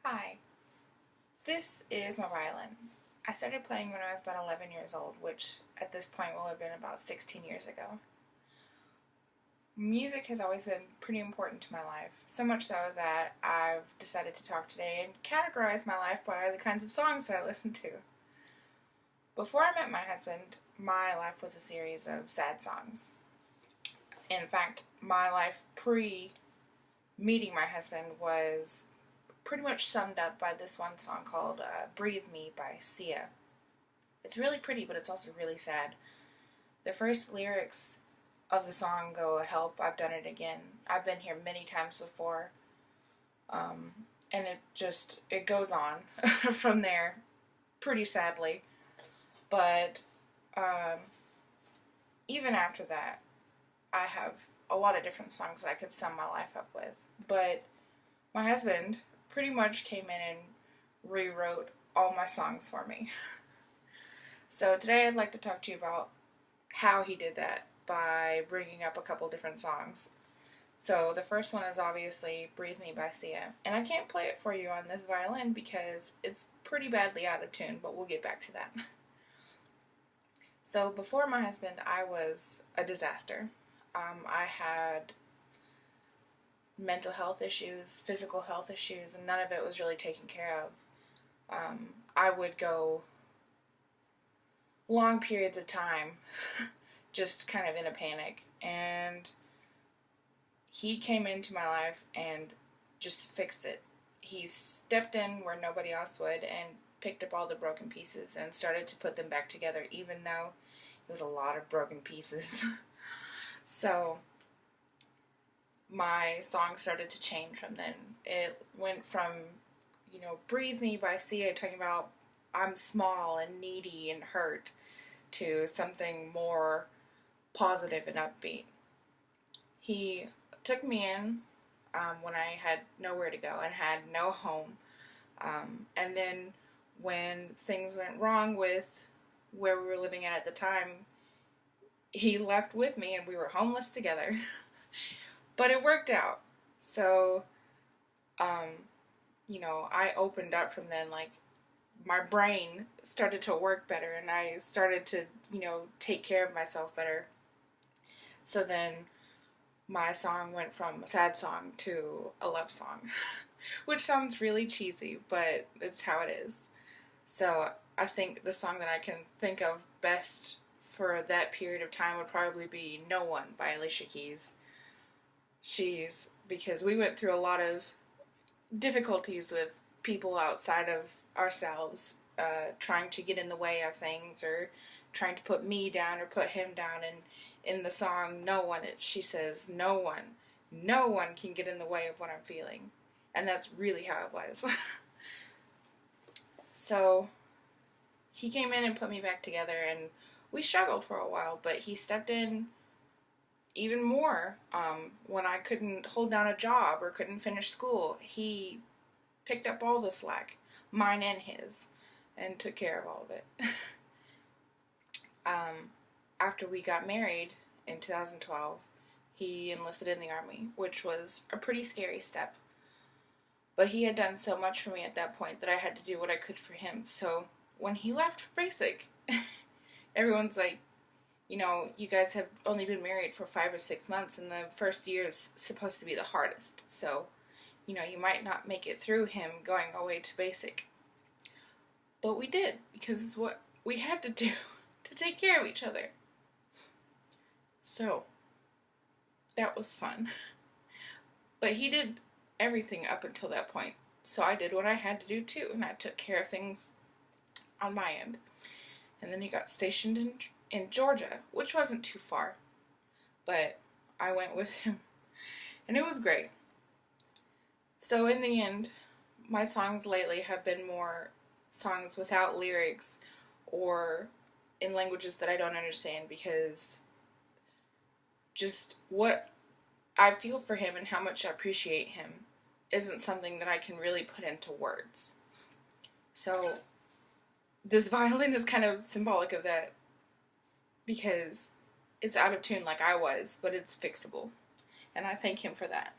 Hi, this is my violin. I started playing when I was about 11 years old, which at this point will have been about 16 years ago. Music has always been pretty important to my life, so much so that I've decided to talk today and categorize my life by the kinds of songs that I listen to. Before I met my husband, my life was a series of sad songs. In fact, my life pre-meeting my husband was pretty much summed up by this one song called Breathe Me by Sia. It's really pretty, but it's also really sad. The first lyrics of the song go, "Help, I've done it again. I've been here many times before." And it goes on from there pretty sadly. But even after that, I have a lot of different songs that I could sum my life up with. But my husband pretty much came in and rewrote all my songs for me. So today I'd like to talk to you about how he did that by bringing up a couple different songs. So the first one is obviously Breathe Me by Sia. And I can't play it for you on this violin because it's pretty badly out of tune, but we'll get back to that. So before my husband, I was a disaster. I had mental health issues, physical health issues, and none of it was really taken care of. I would go long periods of time just kind of in a panic, and he came into my life and just fixed it. He stepped in where nobody else would and picked up all the broken pieces and started to put them back together, even though it was a lot of broken pieces. So my song started to change from then. It went from, Breathe Me by Sia, talking about I'm small and needy and hurt, to something more positive and upbeat. He took me in when I had nowhere to go and had no home. And then when things went wrong with where we were living at the time, he left with me and we were homeless together. But it worked out. So, I opened up from then. Like, my brain started to work better and I started to, take care of myself better. So then my song went from a sad song to a love song, which sounds really cheesy, but it's how it is. So I think the song that I can think of best for that period of time would probably be No One by Alicia Keys. Because we went through a lot of difficulties with people outside of ourselves, trying to get in the way of things or trying to put me down or put him down. And in the song No One, she says, no one can get in the way of what I'm feeling. And that's really how it was. So he came in and put me back together, and we struggled for a while, but he stepped in even more when I couldn't hold down a job or couldn't finish school. He picked up all the slack, mine and his, and took care of all of it. After we got married in 2012, he enlisted in the Army, which was a pretty scary step. But he had done so much for me at that point that I had to do what I could for him. So when he left for basic, everyone's like, you guys have only been married for 5 or 6 months, and the first year is supposed to be the hardest. So, you might not make it through him going away to basic. But we did, because it's what we had to do to take care of each other. So, that was fun. But he did everything up until that point. So I did what I had to do too, and I took care of things on my end. And then he got stationed in Georgia, which wasn't too far. But I went with him, and it was great. So in the end, my songs lately have been more songs without lyrics or in languages that I don't understand, because just what I feel for him and how much I appreciate him isn't something that I can really put into words. So this violin is kind of symbolic of that, because it's out of tune like I was, but it's fixable. And I thank him for that.